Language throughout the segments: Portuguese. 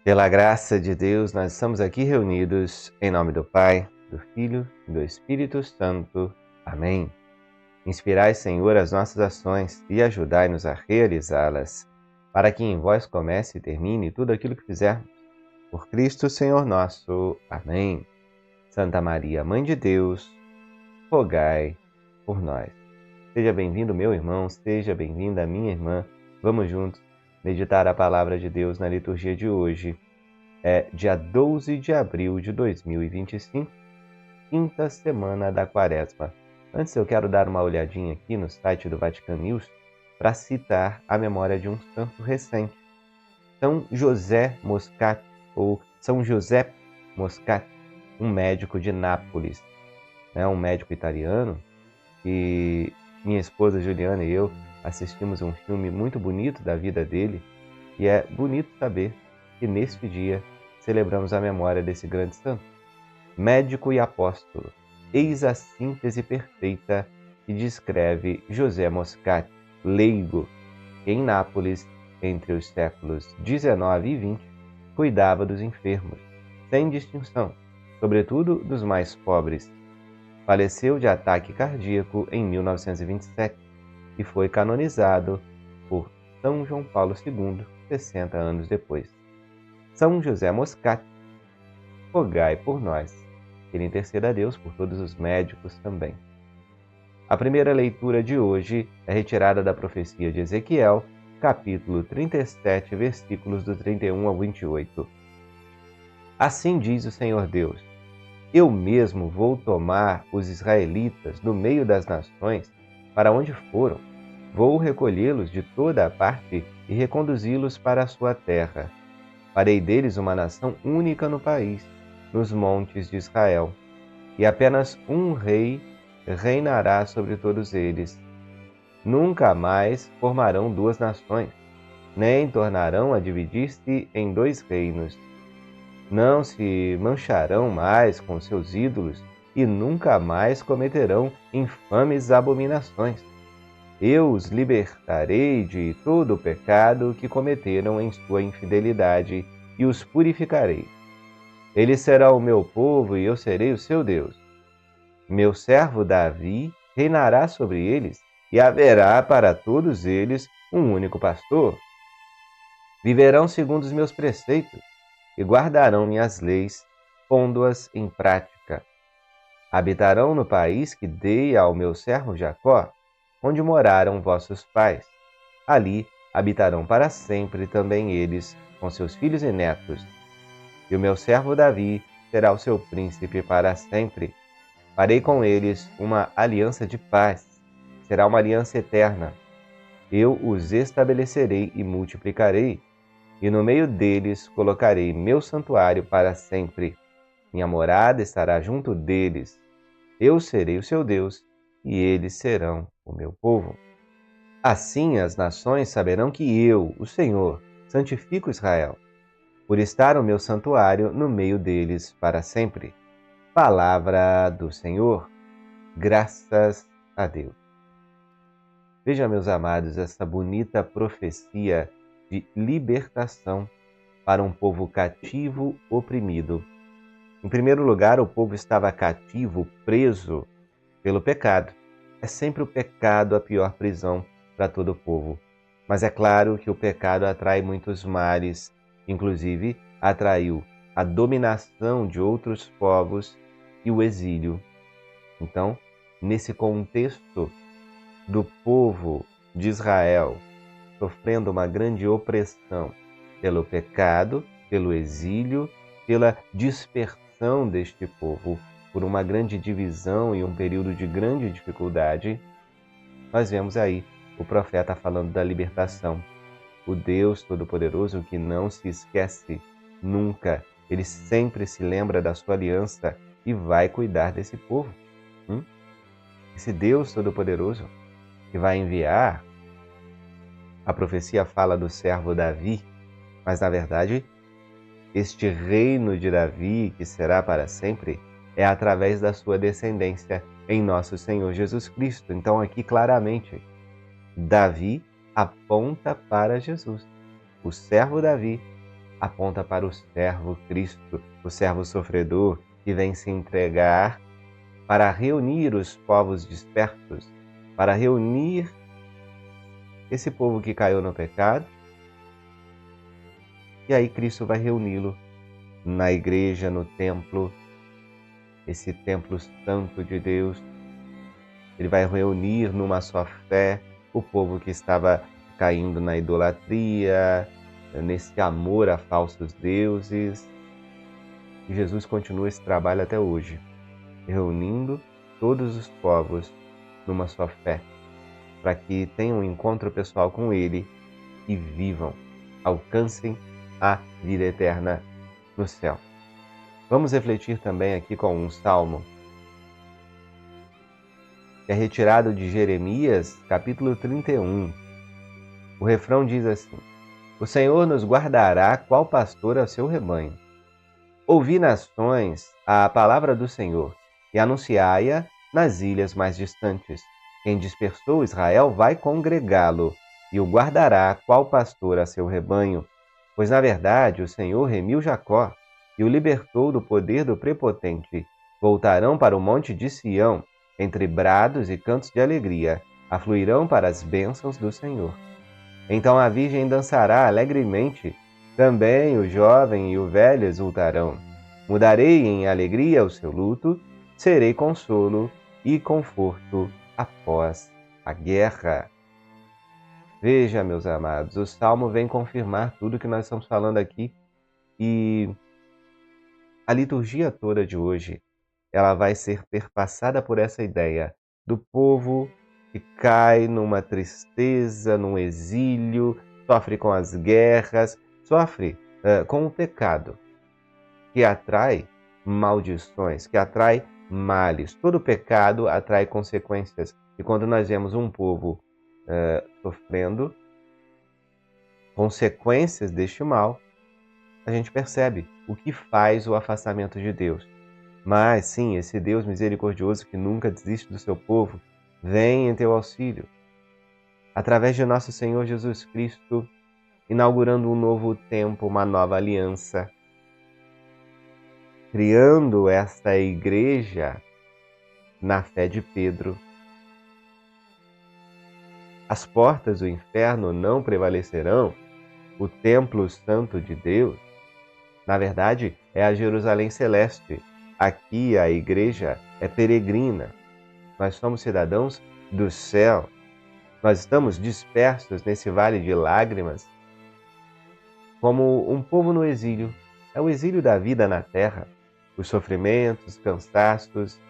Pela graça de Deus, nós estamos aqui reunidos em nome do Pai, do Filho e do Espírito Santo. Amém. Inspirai, Senhor, as nossas ações e ajudai-nos a realizá-las, para que em vós comece e termine tudo aquilo que fizermos. Por Cristo, Senhor nosso. Amém. Santa Maria, Mãe de Deus, rogai por nós. Seja bem-vindo, meu irmão, seja bem-vinda, minha irmã. Vamos juntos meditar a palavra de Deus na liturgia de hoje. É dia 12 de abril de 2025, quinta semana da Quaresma. Antes eu quero dar uma olhadinha aqui no site do Vatican News para citar a memória de um santo recente. São José Moscati, ou São José Moscati, um médico de Nápoles, um médico italiano, e minha esposa Juliana e eu assistimos um filme muito bonito da vida dele, e é bonito saber que neste dia celebramos a memória desse grande santo. Médico e apóstolo, eis a síntese perfeita que descreve José Moscati, leigo, que em Nápoles, entre os séculos 19 e 20, cuidava dos enfermos, sem distinção, sobretudo dos mais pobres. Faleceu de ataque cardíaco em 1927 e foi canonizado por São João Paulo II, 60 anos depois. São José Moscati, rogai por nós. Ele interceda a Deus por todos os médicos também. A primeira leitura de hoje é retirada da profecia de Ezequiel, capítulo 37, versículos do 31 ao 28. Assim diz o Senhor Deus: eu mesmo vou tomar os israelitas do meio das nações para onde foram. Vou recolhê-los de toda a parte e reconduzi-los para a sua terra. Farei deles uma nação única no país, nos montes de Israel. E apenas um rei reinará sobre todos eles. Nunca mais formarão duas nações, nem tornarão a dividir-se em dois reinos. Não se mancharão mais com seus ídolos e nunca mais cometerão infames abominações. Eu os libertarei de todo o pecado que cometeram em sua infidelidade e os purificarei. Ele será o meu povo e eu serei o seu Deus. Meu servo Davi reinará sobre eles e haverá para todos eles um único pastor. Viverão segundo os meus preceitos e guardarão minhas leis, pondo-as em prática. Habitarão no país que dei ao meu servo Jacó, onde moraram vossos pais. Ali habitarão para sempre também eles, com seus filhos e netos. E o meu servo Davi será o seu príncipe para sempre. Farei com eles uma aliança de paz. Será uma aliança eterna. Eu os estabelecerei e multiplicarei, e no meio deles colocarei meu santuário para sempre. Minha morada estará junto deles. Eu serei o seu Deus, e eles serão o meu povo. Assim as nações saberão que eu, o Senhor, santifico Israel, por estar o meu santuário no meio deles para sempre. Palavra do Senhor. Graças a Deus. Vejam, meus amados, essa bonita profecia de libertação para um povo cativo, oprimido. Em primeiro lugar, o povo estava cativo, preso pelo pecado. É sempre o pecado a pior prisão para todo o povo. Mas é claro que o pecado atrai muitos males, inclusive atraiu a dominação de outros povos e o exílio. Então, nesse contexto do povo de Israel sofrendo uma grande opressão pelo pecado, pelo exílio, pela dispersão deste povo, por uma grande divisão e um período de grande dificuldade, nós vemos aí o profeta falando da libertação. O Deus Todo-Poderoso que não se esquece nunca, ele sempre se lembra da sua aliança e vai cuidar desse povo. Esse Deus Todo-Poderoso que vai enviar, a profecia fala do servo Davi, mas na verdade, este reino de Davi, que será para sempre, é através da sua descendência em nosso Senhor Jesus Cristo. Então aqui claramente, Davi aponta para Jesus. O servo Davi aponta para o servo Cristo, o servo sofredor, que vem se entregar para reunir os povos dispersos, para reunir esse povo que caiu no pecado. E aí Cristo vai reuni-lo na igreja, no templo, esse templo santo de Deus. Ele vai reunir numa só fé o povo que estava caindo na idolatria, nesse amor a falsos deuses. E Jesus continua esse trabalho até hoje, reunindo todos os povos numa só fé, para que tenham um encontro pessoal com Ele e vivam, alcancem a vida eterna no céu. Vamos refletir também aqui com um salmo que é retirado de Jeremias, capítulo 31. O refrão diz assim: O Senhor nos guardará qual pastor ao seu rebanho. Ouvi, nações, a palavra do Senhor, e anunciai-a nas ilhas mais distantes. Quem dispersou Israel vai congregá-lo, e o guardará qual pastor a seu rebanho. Pois, na verdade, o Senhor remiu Jacó, e o libertou do poder do prepotente. Voltarão para o monte de Sião, entre brados e cantos de alegria, afluirão para as bênçãos do Senhor. Então a virgem dançará alegremente, também o jovem e o velho exultarão. Mudarei em alegria o seu luto, serei consolo e conforto após a guerra. Veja, meus amados, o Salmo vem confirmar tudo que nós estamos falando aqui, e a liturgia toda de hoje ela vai ser perpassada por essa ideia do povo que cai numa tristeza, num exílio, sofre com as guerras, sofre com o pecado, que atrai maldições, que atrai males. Todo pecado atrai consequências. E quando nós vemos um povo sofrendo consequências deste mal, a gente percebe o que faz o afastamento de Deus. Mas sim, esse Deus misericordioso que nunca desiste do seu povo, vem em teu auxílio. Através de nosso Senhor Jesus Cristo, inaugurando um novo tempo, uma nova aliança, criando esta igreja na fé de Pedro. As portas do inferno não prevalecerão. O templo santo de Deus, na verdade, é a Jerusalém celeste. Aqui a igreja é peregrina. Nós somos cidadãos do céu. Nós estamos dispersos nesse vale de lágrimas, como um povo no exílio. É o exílio da vida na terra, os sofrimentos, os cansaços.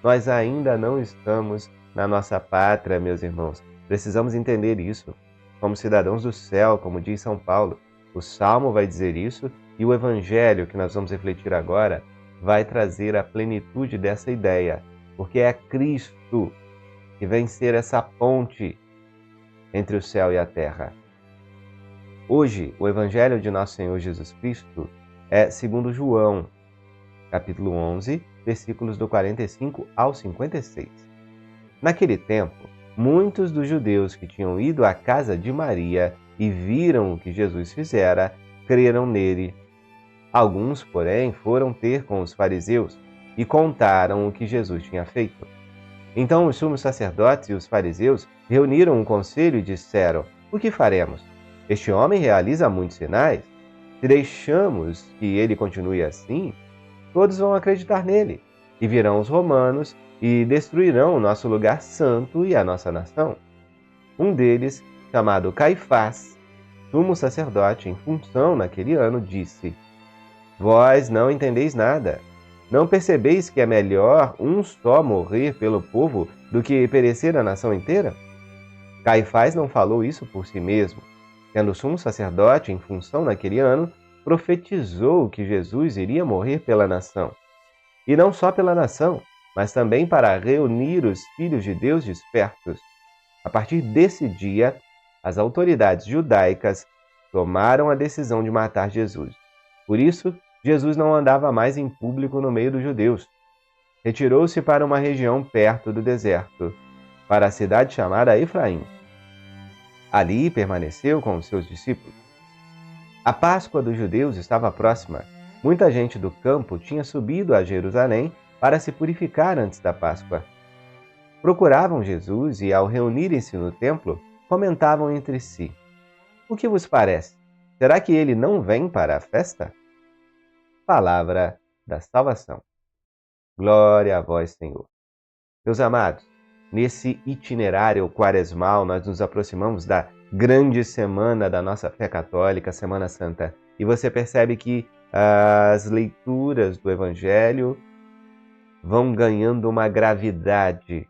Nós ainda não estamos na nossa pátria, meus irmãos. Precisamos entender isso. Como cidadãos do céu, como diz São Paulo. O Salmo vai dizer isso, e o Evangelho, que nós vamos refletir agora, vai trazer a plenitude dessa ideia, porque é Cristo que vem ser essa ponte entre o céu e a terra. Hoje, o Evangelho de nosso Senhor Jesus Cristo é segundo João, capítulo 11, versículos do 45 ao 56. Naquele tempo, muitos dos judeus que tinham ido à casa de Maria e viram o que Jesus fizera, creram nele. Alguns, porém, foram ter com os fariseus e contaram o que Jesus tinha feito. Então os sumos sacerdotes e os fariseus reuniram um conselho e disseram: O que faremos? Este homem realiza muitos sinais. Se deixamos que ele continue assim, todos vão acreditar nele. E virão os romanos e destruirão o nosso lugar santo e a nossa nação. Um deles, chamado Caifás, sumo sacerdote em função naquele ano, disse: Vós não entendeis nada. Não percebeis que é melhor um só morrer pelo povo do que perecer a nação inteira? Caifás não falou isso por si mesmo. Sendo sumo sacerdote em função naquele ano, profetizou que Jesus iria morrer pela nação. E não só pela nação, mas também para reunir os filhos de Deus dispersos. A partir desse dia, as autoridades judaicas tomaram a decisão de matar Jesus. Por isso, Jesus não andava mais em público no meio dos judeus. Retirou-se para uma região perto do deserto, para a cidade chamada Efraim. Ali permaneceu com os seus discípulos. A Páscoa dos judeus estava próxima. Muita gente do campo tinha subido a Jerusalém para se purificar antes da Páscoa. Procuravam Jesus e, ao reunirem-se no templo, comentavam entre si: "O que vos parece? Será que ele não vem para a festa?" Palavra da salvação. Glória a vós, Senhor. Meus amados, nesse itinerário quaresmal, nós nos aproximamos da grande semana da nossa fé católica, Semana Santa. E você percebe que as leituras do Evangelho vão ganhando uma gravidade.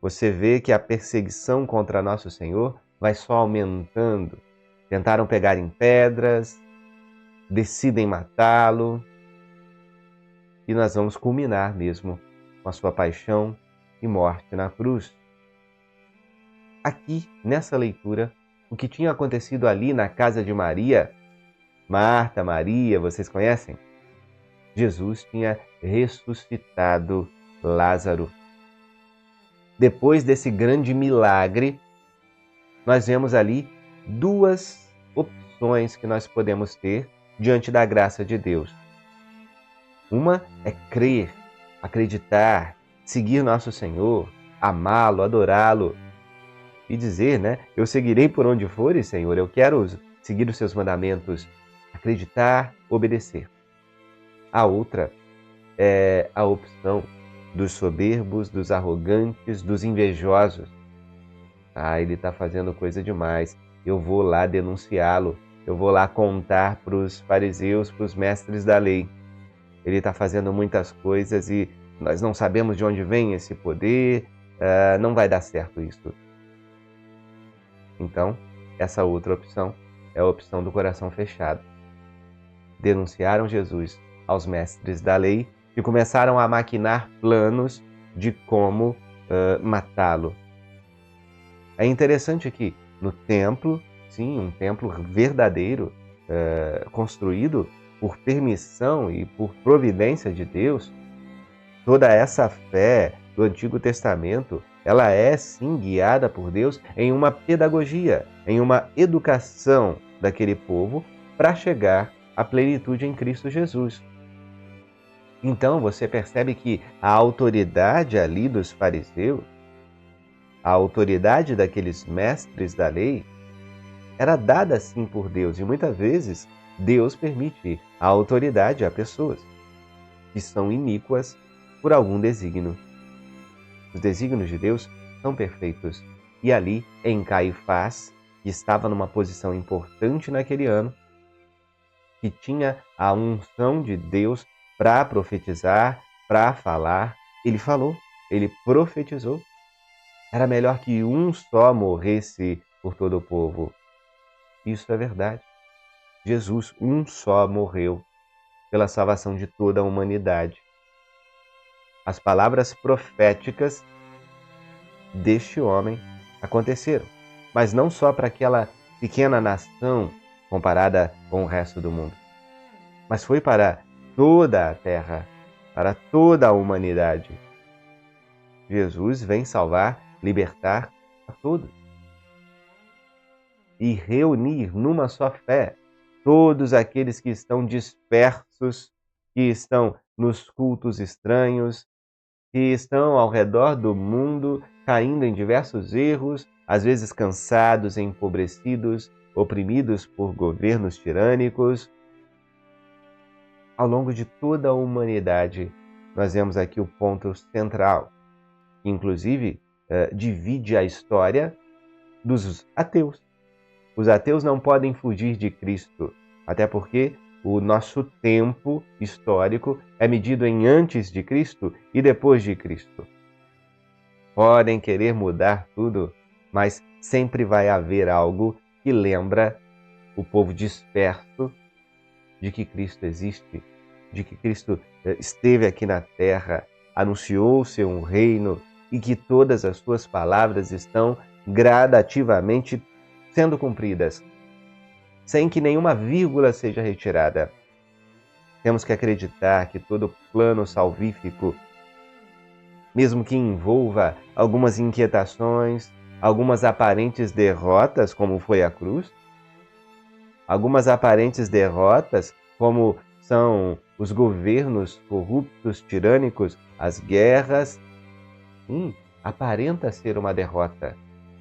Você vê que a perseguição contra nosso Senhor vai só aumentando. Tentaram pegar em pedras, decidem matá-lo, e nós vamos culminar mesmo com a sua paixão e morte na cruz. Aqui, nessa leitura, o que tinha acontecido ali na casa de Maria, Marta, Maria, vocês conhecem? Jesus tinha ressuscitado Lázaro. Depois desse grande milagre, nós vemos ali duas opções que nós podemos ter diante da graça de Deus. Uma é crer, acreditar, seguir nosso Senhor, amá-lo, adorá-lo e dizer, eu seguirei por onde fores, Senhor, eu quero seguir os seus mandamentos, acreditar, obedecer. A outra é a opção dos soberbos, dos arrogantes, dos invejosos. Ele está fazendo coisa demais, eu vou lá denunciá-lo, eu vou lá contar para os fariseus, para os mestres da lei. Ele está fazendo muitas coisas e nós não sabemos de onde vem esse poder, não vai dar certo isso. Então, essa outra opção é a opção do coração fechado. Denunciaram Jesus aos mestres da lei e começaram a maquinar planos de como matá-lo. É interessante que no templo, sim, um templo verdadeiro, construído por permissão e por providência de Deus, toda essa fé do Antigo Testamento, ela é sim guiada por Deus em uma pedagogia, em uma educação daquele povo para chegar à plenitude em Cristo Jesus. Então você percebe que a autoridade ali dos fariseus, a autoridade daqueles mestres da lei, era dada sim por Deus e muitas vezes Deus permite a autoridade a pessoas que são iníquas por algum desígnio. Os desígnios de Deus são perfeitos. E ali, em Caifás, que estava numa posição importante naquele ano, que tinha a unção de Deus para profetizar, para falar, ele falou, ele profetizou. Era melhor que um só morresse por todo o povo. Isso é verdade. Jesus, um só, morreu pela salvação de toda a humanidade. As palavras proféticas deste homem aconteceram, mas não só para aquela pequena nação comparada com o resto do mundo, mas foi para toda a terra, para toda a humanidade. Jesus vem salvar, libertar a todos e reunir numa só fé todos aqueles que estão dispersos, que estão nos cultos estranhos, que estão ao redor do mundo, caindo em diversos erros, às vezes cansados, empobrecidos, oprimidos por governos tirânicos. Ao longo de toda a humanidade, nós vemos aqui o ponto central, que inclusive divide a história dos ateus. Os ateus não podem fugir de Cristo, até porque o nosso tempo histórico é medido em antes de Cristo e depois de Cristo. Podem querer mudar tudo, mas sempre vai haver algo que lembra o povo disperso de que Cristo existe, de que Cristo esteve aqui na terra, anunciou o seu reino e que todas as suas palavras estão gradativamente sendo cumpridas, sem que nenhuma vírgula seja retirada. Temos que acreditar que todo plano salvífico, mesmo que envolva algumas inquietações, algumas aparentes derrotas, como foi a cruz, algumas aparentes derrotas, como são os governos corruptos, tirânicos, as guerras. Aparenta ser uma derrota,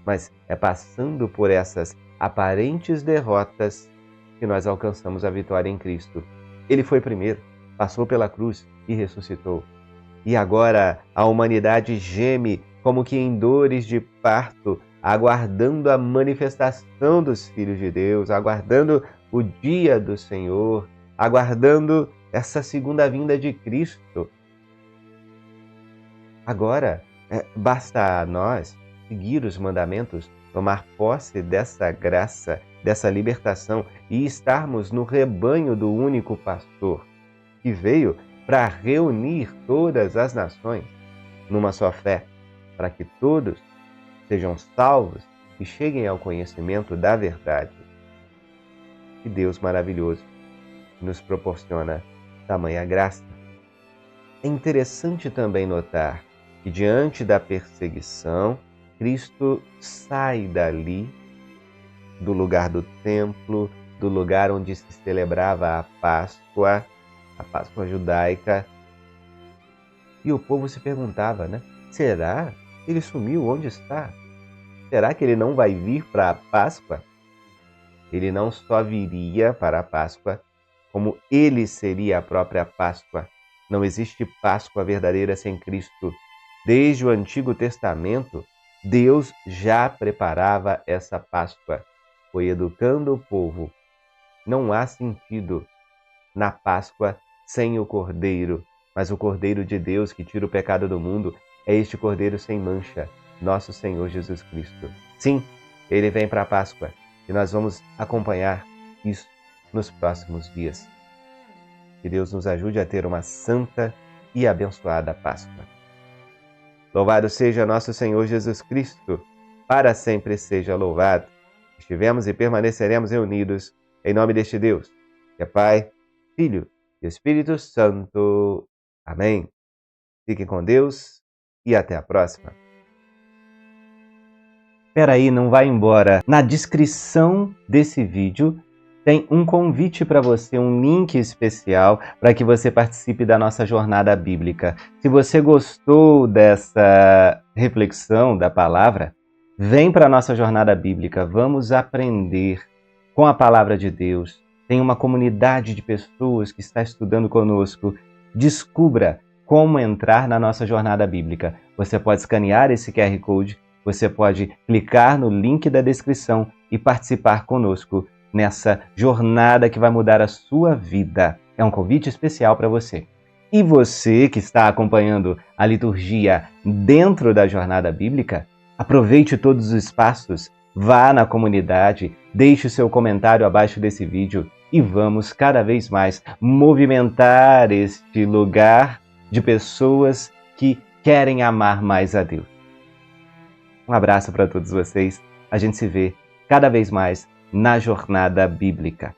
mas é passando por essas aparentes derrotas que nós alcançamos a vitória em Cristo. Ele foi primeiro, passou pela cruz e ressuscitou. E agora a humanidade geme como que em dores de parto, aguardando a manifestação dos filhos de Deus, aguardando o dia do Senhor, aguardando essa segunda vinda de Cristo. Agora, basta a nós seguir os mandamentos, tomar posse dessa graça, dessa libertação e estarmos no rebanho do único pastor que veio para reunir todas as nações numa só fé, para que todos sejam salvos e cheguem ao conhecimento da verdade. Que Deus maravilhoso nos proporciona tamanha graça. É interessante também notar que diante da perseguição, Cristo sai dali, do lugar do templo, do lugar onde se celebrava a Páscoa judaica. E o povo se perguntava, será que ele sumiu? Onde está? Será que ele não vai vir para a Páscoa? Ele não só viria para a Páscoa, como ele seria a própria Páscoa. Não existe Páscoa verdadeira sem Cristo. Desde o Antigo Testamento, Deus já preparava essa Páscoa. Foi educando o povo. Não há sentido na Páscoa sem o Cordeiro, mas o Cordeiro de Deus que tira o pecado do mundo é este Cordeiro sem mancha, nosso Senhor Jesus Cristo. Sim, ele vem para a Páscoa e nós vamos acompanhar isso nos próximos dias. Que Deus nos ajude a ter uma santa e abençoada Páscoa. Louvado seja nosso Senhor Jesus Cristo, para sempre seja louvado. Estivemos e permaneceremos reunidos em nome deste Deus, que é Pai, Filho e Espírito Santo. Amém. Fiquem com Deus e até a próxima. Espera aí, não vai embora. Na descrição desse vídeo tem um convite para você, um link especial para que você participe da nossa jornada bíblica. Se você gostou dessa reflexão da palavra, vem para a nossa jornada bíblica. Vamos aprender com a palavra de Deus. Tem uma comunidade de pessoas que está estudando conosco. Descubra como entrar na nossa jornada bíblica. Você pode escanear esse QR Code, você pode clicar no link da descrição e participar conosco nessa jornada que vai mudar a sua vida. É um convite especial para você. E você que está acompanhando a liturgia dentro da jornada bíblica, aproveite todos os espaços, vá na comunidade, deixe o seu comentário abaixo desse vídeo e vamos cada vez mais movimentar este lugar de pessoas que querem amar mais a Deus. Um abraço para todos vocês. A gente se vê cada vez mais na jornada bíblica.